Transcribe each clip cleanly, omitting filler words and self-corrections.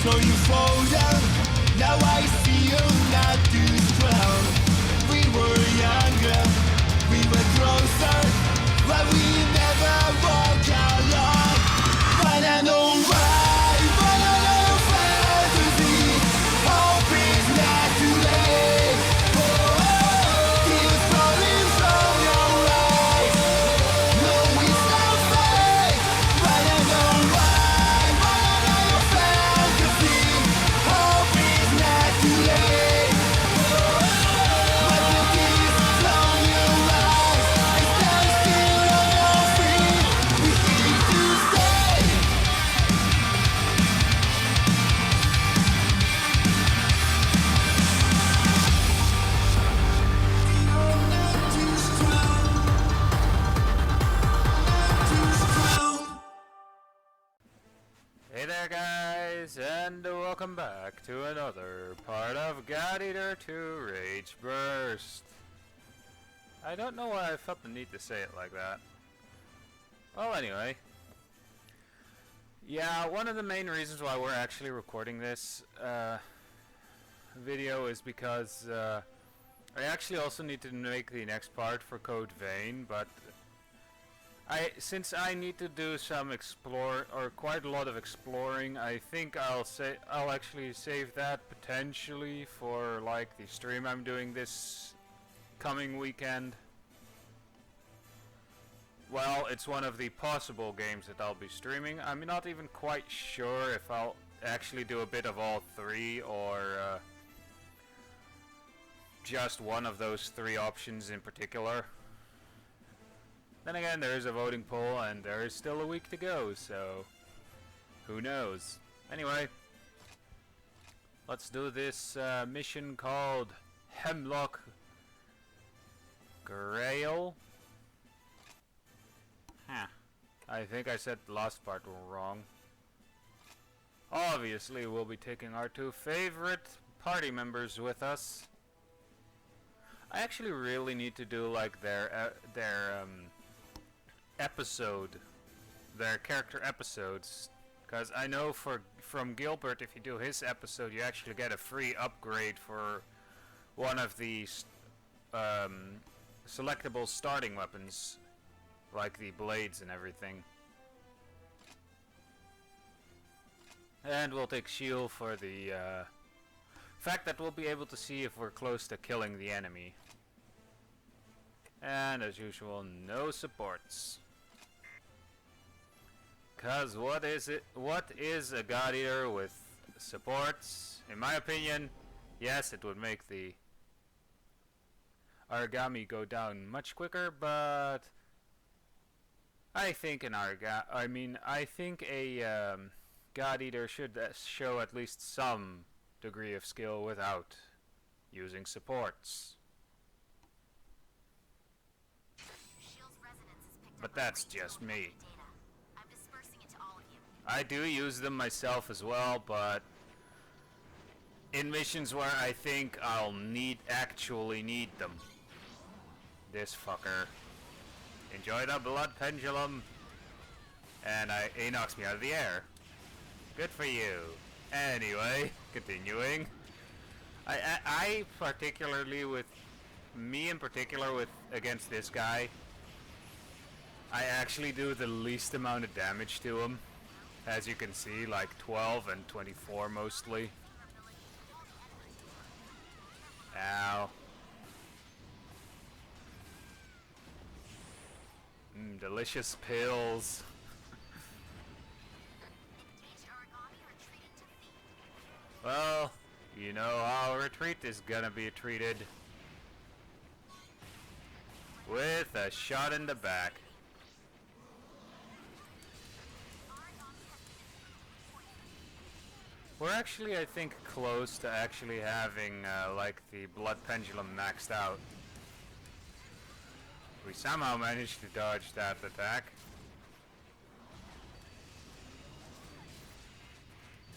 So you fall down. Now I see you not too strong. We were younger, we were closer, but we never walk alone. But I know why, but I know fantasy. Hope is not too late. Tears falling from your eyes. No, it's not fake. But I know why, but I know fantasy. Hope is not too late. But the tears from your eyes. I stand still on your feet. We need to stay. Too strong, too strong. Hey there guys, and welcome back to another part of God Eater 2 Rage Burst. I don't know why I felt the need to say it like that. Well, anyway. Yeah, one of the main reasons why we're actually recording this video is because I actually also need to make the next part for Code Vein, but since I need to do some quite a lot of exploring, I think I'll actually save that potentially for like the stream I'm doing this coming weekend. Well, it's one of the possible games that I'll be streaming. I'm not even quite sure if I'll actually do a bit of all three or just one of those three options in particular. Then again, there is a voting poll, and there is still a week to go, so who knows. Anyway, let's do this mission called Hemlock Grail. Huh. I think I said the last part wrong. Obviously, we'll be taking our two favorite party members with us. I actually really need to do like their character episodes, because I know from Gilbert, if you do his episode, you actually get a free upgrade for one of the selectable starting weapons, like the blades and everything. And we'll take shield for the fact that we'll be able to see if we're close to killing the enemy. And as usual, no supports. Cause what is a God Eater with supports? In my opinion, yes, it would make the origami go down much quicker, but I think I think a God Eater should show at least some degree of skill without using supports. But that's just me. I do use them myself as well, but in missions where I think I'll actually need them. This fucker. Enjoy the blood pendulum. And he knocks me out of the air. Good for you. Anyway, continuing. I particularly with against this guy, I actually do the least amount of damage to him. As you can see, like 12 and 24 mostly. Ow. Delicious pills. Well, you know how a retreat is gonna be treated. With a shot in the back. We're actually, I think, close to actually having, like, the blood pendulum maxed out. We somehow managed to dodge that attack.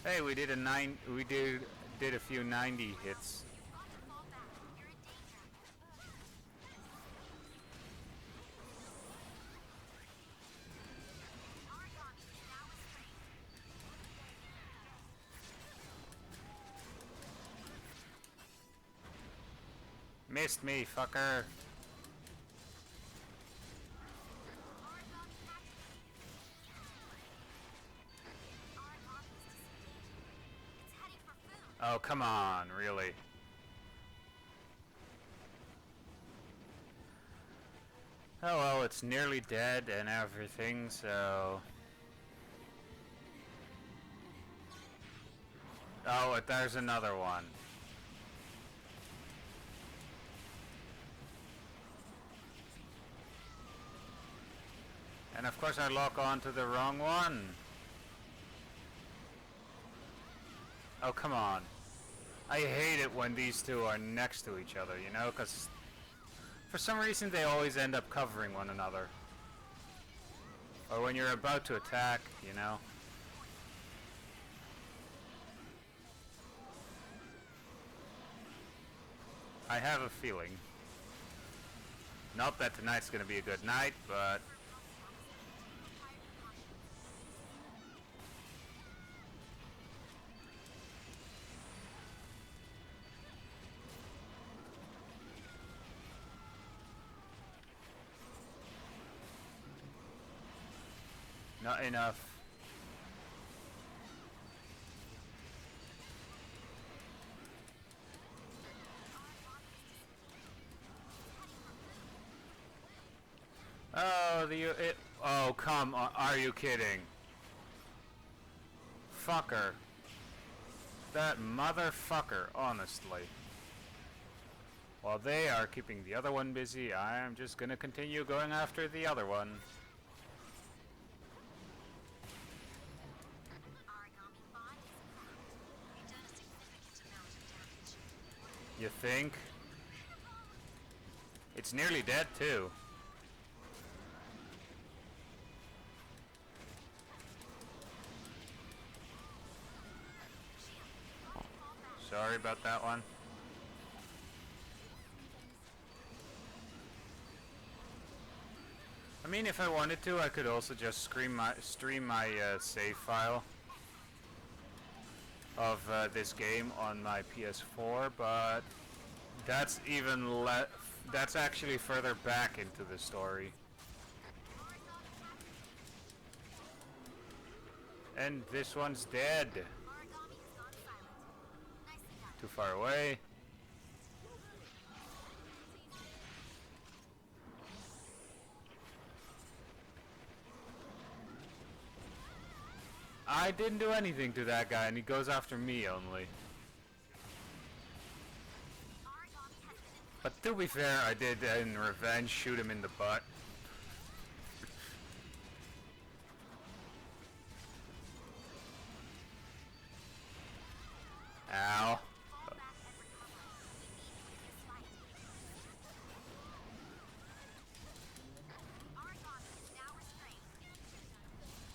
Hey, we did a few 90 hits. missed me, fucker. Oh, come on, really? Oh well, it's nearly dead and everything, so... Oh, there's another one. And of course I lock on to the wrong one. Oh, come on. I hate it when these two are next to each other, you know, because for some reason they always end up covering one another. Or when you're about to attack, you know. I have a feeling. Not that tonight's gonna be a good night, but... not enough. Oh, oh, come on. Are you kidding? Fucker. That motherfucker, honestly. While they are keeping the other one busy, I am just gonna continue going after the other one. You think? It's nearly dead, too. Sorry about that one. I mean, if I wanted to, I could also just stream my save file of this game on my PS4, but that's even that's actually further back into the story. And this one's dead. Too far away. I didn't do anything to that guy, and he goes after me only. But to be fair, I did, in revenge, shoot him in the butt. Ow.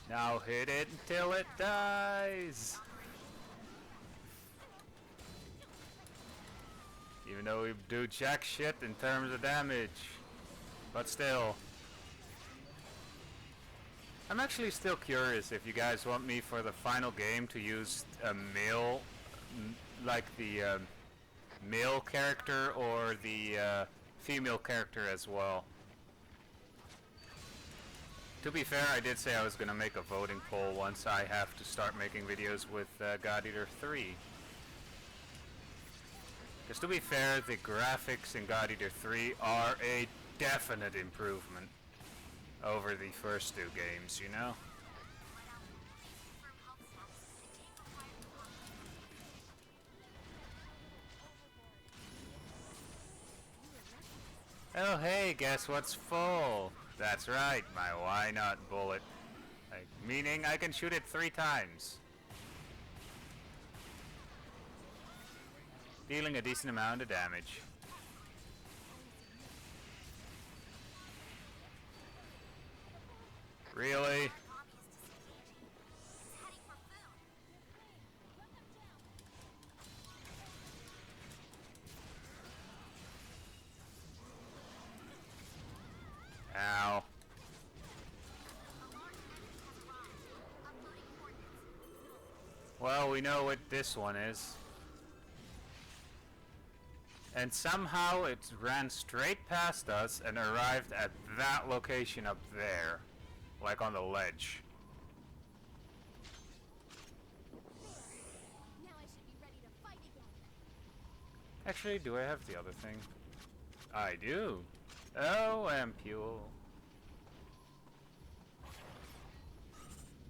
Now hit it until it dies. Even though we do jack shit in terms of damage. But still. I'm actually still curious if you guys want me for the final game to use a male, like the male character or the female character as well. To be fair, I did say I was going to make a voting poll once I have to start making videos with God Eater 3. Because to be fair, the graphics in God Eater 3 are a definite improvement over the first two games, you know? Oh hey, guess what's full? That's right, my why not bullet. Meaning I can shoot it 3 times. Dealing a decent amount of damage. Really? Ow. Well, we know what this one is. And somehow it ran straight past us and arrived at that location up there. Like on the ledge. Now I should be ready to fight again. Actually, do I have the other thing? I do. Oh, ampule.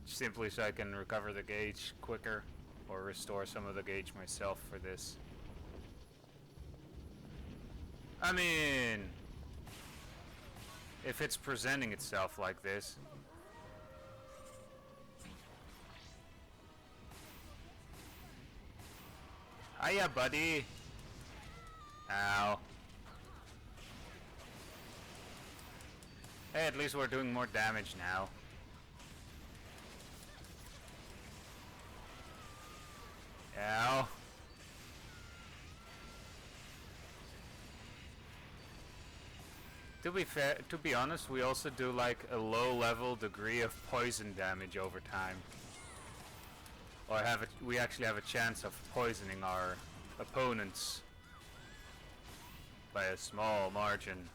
Simply so I can recover the gauge quicker. Or restore some of the gauge myself for this. I mean, if it's presenting itself like this. Hiya, buddy. Ow. Hey, at least we're doing more damage now. Ow. To be fair, to be honest, we also do like a low level degree of poison damage over time. Or we actually have a chance of poisoning our opponents by a small margin.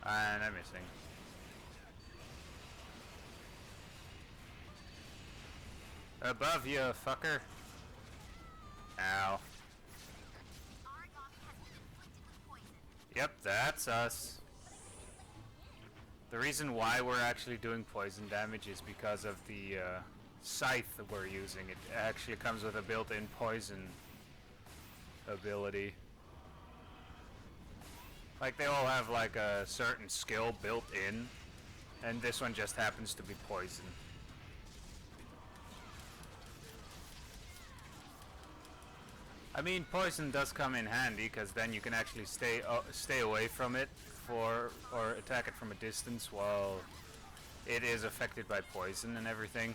And I'm missing. Above you, fucker. Ow. Yep, that's us. The reason why we're actually doing poison damage is because of the scythe that we're using. It actually comes with a built-in poison ability. Like they all have like a certain skill built in, and this one just happens to be poison. I mean, poison does come in handy because then you can actually stay away from it or attack it from a distance while it is affected by poison and everything.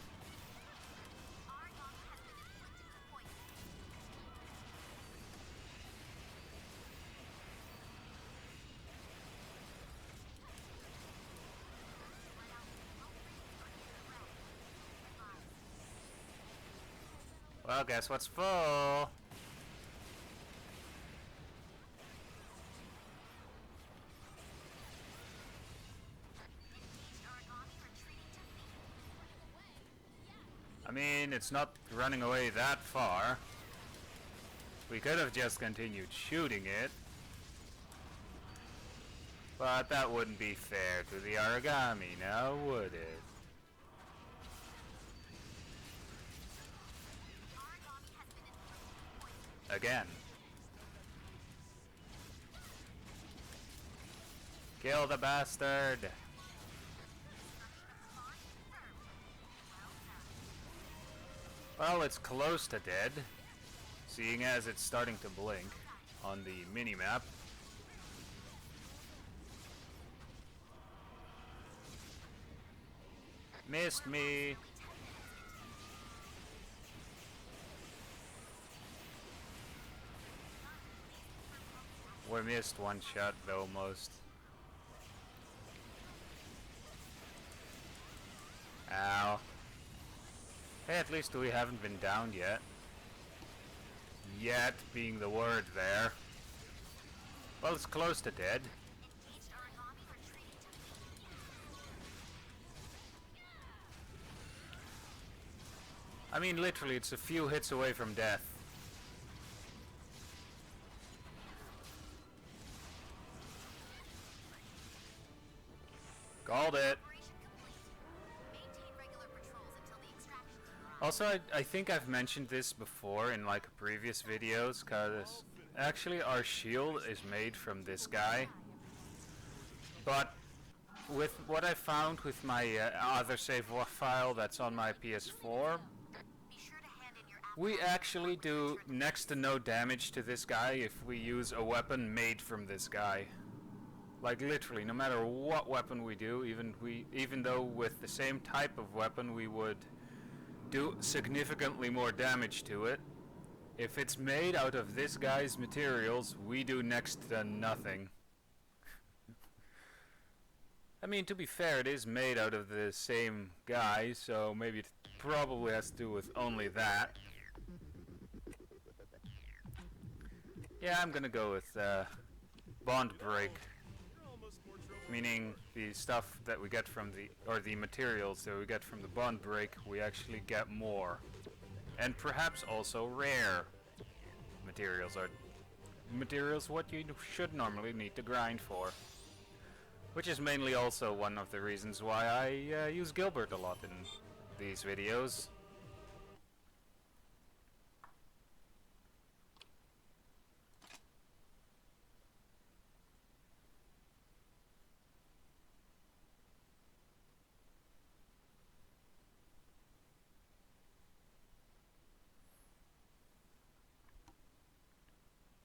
Well, guess what's full? I mean, it's not running away that far. We could have just continued shooting it. But that wouldn't be fair to the origami, now would it? Again. Kill the bastard! Well, it's close to dead, seeing as it's starting to blink on the mini-map. Missed me! We missed one shot though, most. Ow. Hey, at least we haven't been downed yet. Yet being the word there. Well, it's close to dead. I mean, literally, it's a few hits away from death. Called it. Also, I think I've mentioned this before in like previous videos, cause actually our shield is made from this guy. But with what I found with my other save file that's on my PS4, we actually do next to no damage to this guy if we use a weapon made from this guy. Like literally, no matter what weapon we do, even though with the same type of weapon we would do significantly more damage to it, if it's made out of this guy's materials, we do next to nothing. I mean, to be fair, it is made out of the same guy, so maybe it probably has to do with only that. Yeah, I'm gonna go with bond break. Meaning the stuff that we get from the materials that we get from the bond break, we actually get more. And perhaps also rare materials are materials what you should normally need to grind for. Which is mainly also one of the reasons why I use Gilbert a lot in these videos.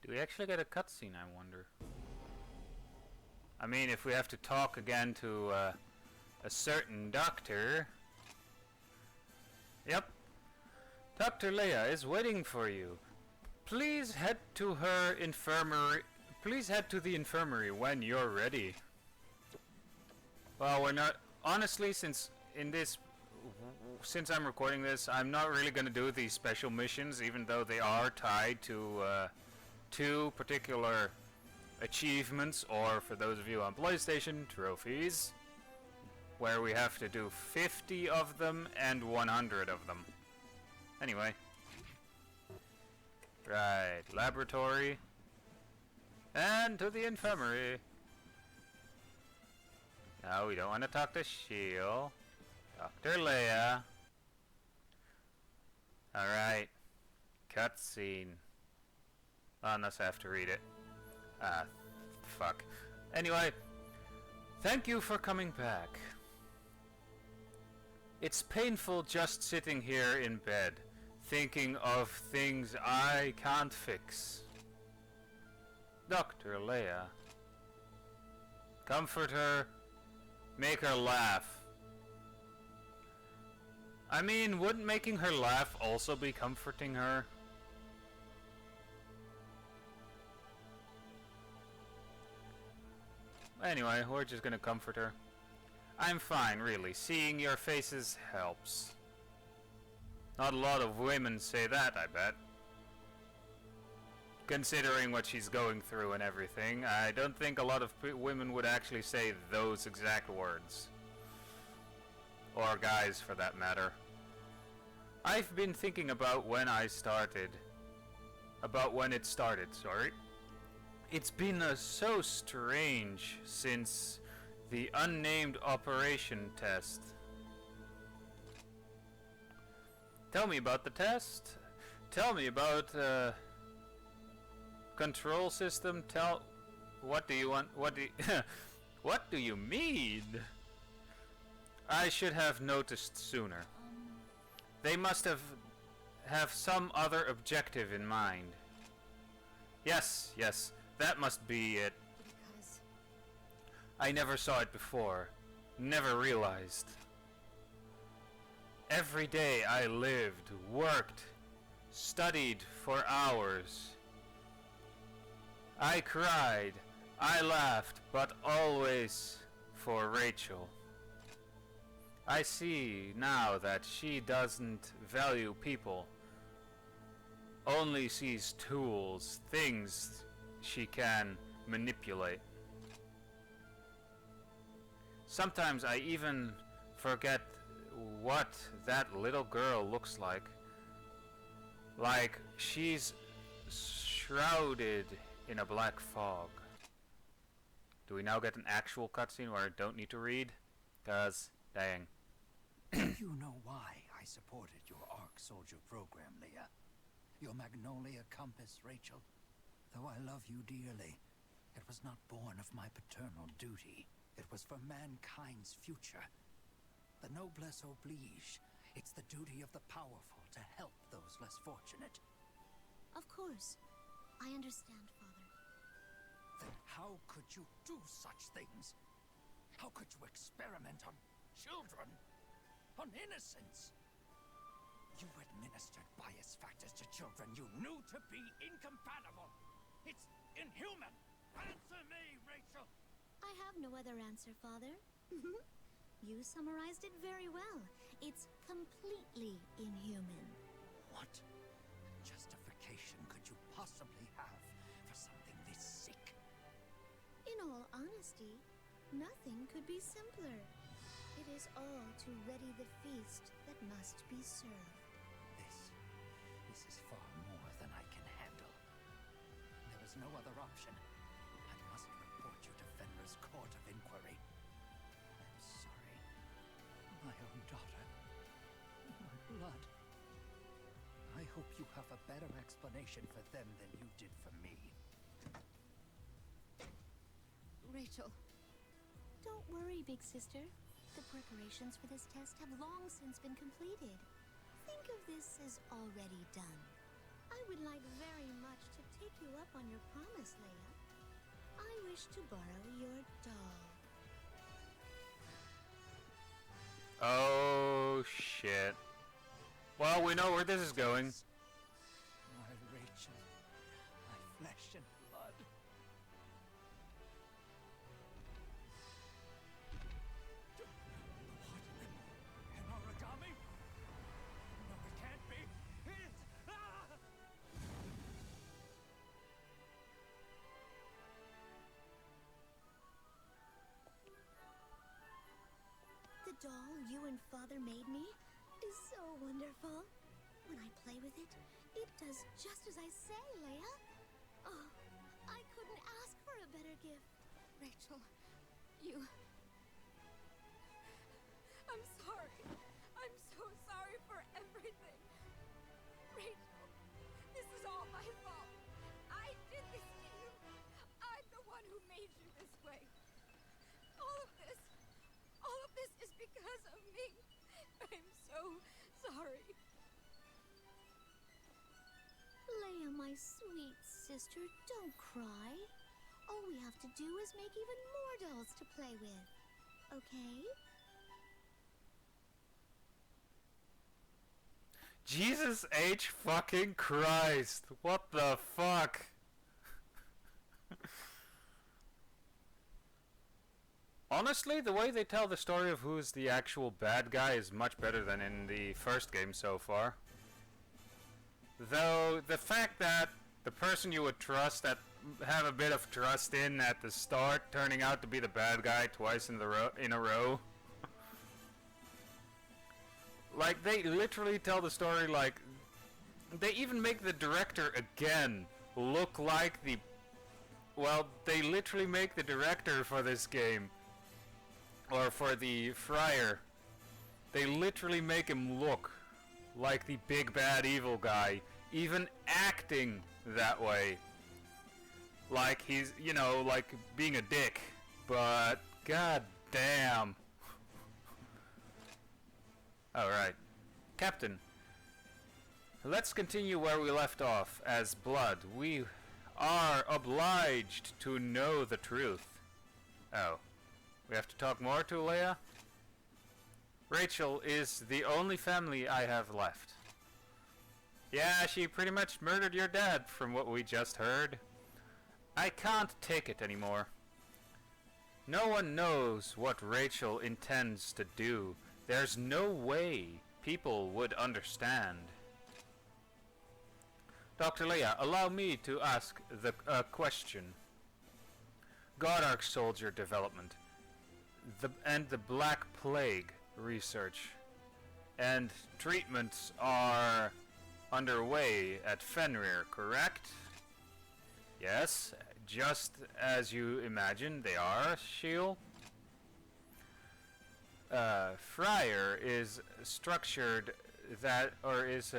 Do we actually get a cutscene, I wonder? I mean, if we have to talk again to a certain doctor... Yep. Dr. Leia is waiting for you. Please head to her infirmary. Please head to the infirmary when you're ready. Well, we're not... Honestly, since I'm recording this, I'm not really gonna do these special missions, even though they are tied to two particular achievements, or for those of you on PlayStation, trophies, where we have to do 50 of them and 100 of them. Anyway. Right, laboratory. And to the infirmary. No, we don't want to talk to Shield. Dr. Leia. Alright. Cutscene. Unless I have to read it. Ah, fuck. Anyway, thank you for coming back. It's painful just sitting here in bed, thinking of things I can't fix. Dr. Leia. Comfort her, make her laugh. I mean, wouldn't making her laugh also be comforting her? Anyway, we're just gonna comfort her. I'm fine, really. Seeing your faces helps. Not a lot of women say that, I bet. Considering what she's going through and everything, I don't think a lot of women would actually say those exact words. Or guys, for that matter. I've been thinking about when it started, sorry. It's been so strange since the unnamed operation test. Tell me about the test. Tell me about control system. What do you want? What do you what do you mean? I should have noticed sooner. They must have some other objective in mind. Yes, that must be it. Because I never saw it before. Never realized. Every day I lived, worked, studied for hours. I cried, I laughed, but always for Rachel. I see now that she doesn't value people, only sees tools, things she can manipulate. Sometimes I even forget what that little girl looks like. Like she's shrouded in a black fog. Do we now get an actual cutscene where I don't need to read? 'Cause, dang. You know why I supported your ARC Soldier program, Leia. Your Magnolia Compass, Rachel. Though I love you dearly, it was not born of my paternal duty. It was for mankind's future. The noblesse oblige. It's the duty of the powerful to help those less fortunate. of course, I understand, Father. Then how could you do such things? How could you experiment on children? On innocents? You administered bias factors to children you knew to be incompatible. It's inhuman. Answer me, Rachel. I have no other answer, Father. You summarized it very well. It's completely inhuman. What justification could you possibly have for something this sick? In all honesty, nothing could be simpler. It is all to ready the feast that must be served. This is far more than I can handle. There is no other option. I must report you to Fenrir's Court of Inquiry. I'm sorry. My own daughter. My blood. I hope you have a better explanation for them than you did for me. Rachel. Don't worry, big sister. The preparations for this test have long since been completed. Think of this as already done. I would like very much to take you up on your promise, Leia. I wish to borrow your doll. Oh, shit. Well, we know where this is going. My Rachel. My flesh and blood. An origami? No, it can't be. The doll you and Father made me is so wonderful. When I play with it, it does just as I say, Leia. Oh, I couldn't ask for a better gift. Rachel, you... I'm sorry. I'm so sorry for everything. Rachel, this is all my fault. I did this to you. I'm the one who made you this way. All of this is because of me. I'm so sorry. Leia, my sweet sister, don't cry. All we have to do is make even more dolls to play with. Okay? Jesus H fucking Christ. What the fuck? Honestly, the way they tell the story of who's the actual bad guy is much better than in the first game so far. Though, the fact that the person you would trust, that have a bit of trust in at the start, turning out to be the bad guy twice in a row. Like, they literally tell the story like... They even make the director again look like the... Well, they literally make the director for this game, or for the Friar, they literally make him look like the big bad evil guy, even acting that way. Like he's, you know, like being a dick, but god damn. Alright. Captain, let's continue where we left off. As Blood, we are obliged to know the truth. Oh. We have to talk more to Leia? Rachel is the only family I have left. Yeah, she pretty much murdered your dad, from what we just heard. I can't take it anymore. No one knows what Rachel intends to do. There's no way people would understand. Dr. Leia, allow me to ask the question. God Arc Soldier development. The Black Plague research and treatments are underway at Fenrir, correct? Yes, just as you imagine they are, Shield. Friar is structured that, or is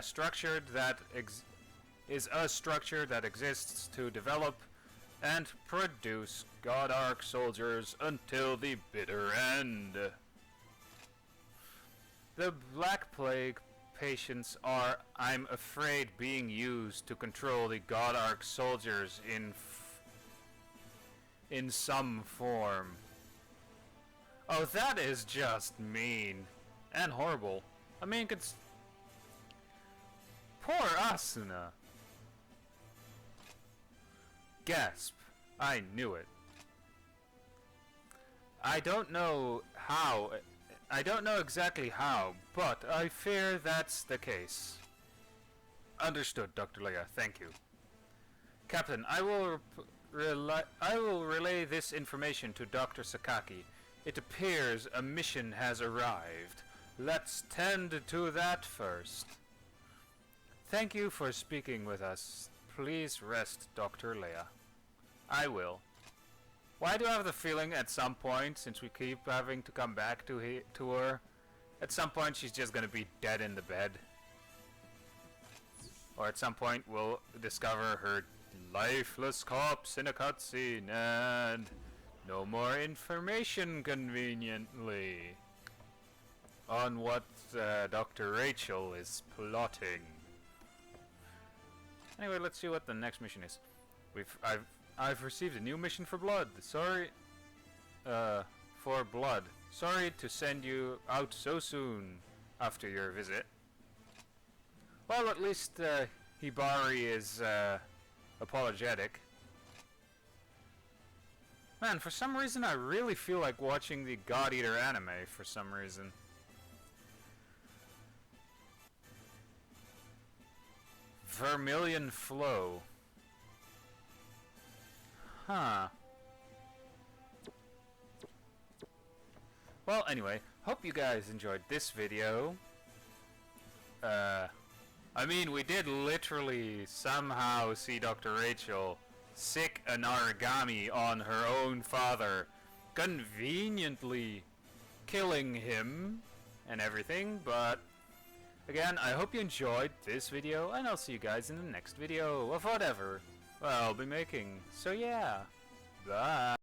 structured that is a structure that exists to develop and produce God Arc soldiers until the bitter end. The Black Plague patients are, I'm afraid, being used to control the God Arc soldiers in some form. Oh, that is just mean and horrible. I mean, poor Asuna. Gasp. I knew it. I don't know how. I don't know exactly how, but I fear that's the case. Understood, Dr. Leia. Thank you. Captain, I will relay this information to Dr. Sakaki. It appears a mission has arrived. Let's tend to that first. Thank you for speaking with us. Please rest, Dr. Leia. I will. Why do I have the feeling at some point, since we keep having to come back to her, at some point she's just gonna be dead in the bed? Or at some point we'll discover her lifeless corpse in a cutscene and no more information conveniently on what Dr. Rachel is plotting. Anyway, let's see what the next mission is. I've received a new mission for blood. Sorry, for blood. Sorry to send you out so soon after your visit. Well, at least Hibari is apologetic. Man, for some reason I really feel like watching the God Eater anime for some reason. Vermilion Flow. Huh. Well, anyway, hope you guys enjoyed this video. I mean, we did literally somehow see Dr. Rachel sick an origami on her own father, conveniently killing him and everything, but again, I hope you enjoyed this video, and I'll see you guys in the next video of whatever I'll be making. So yeah, bye.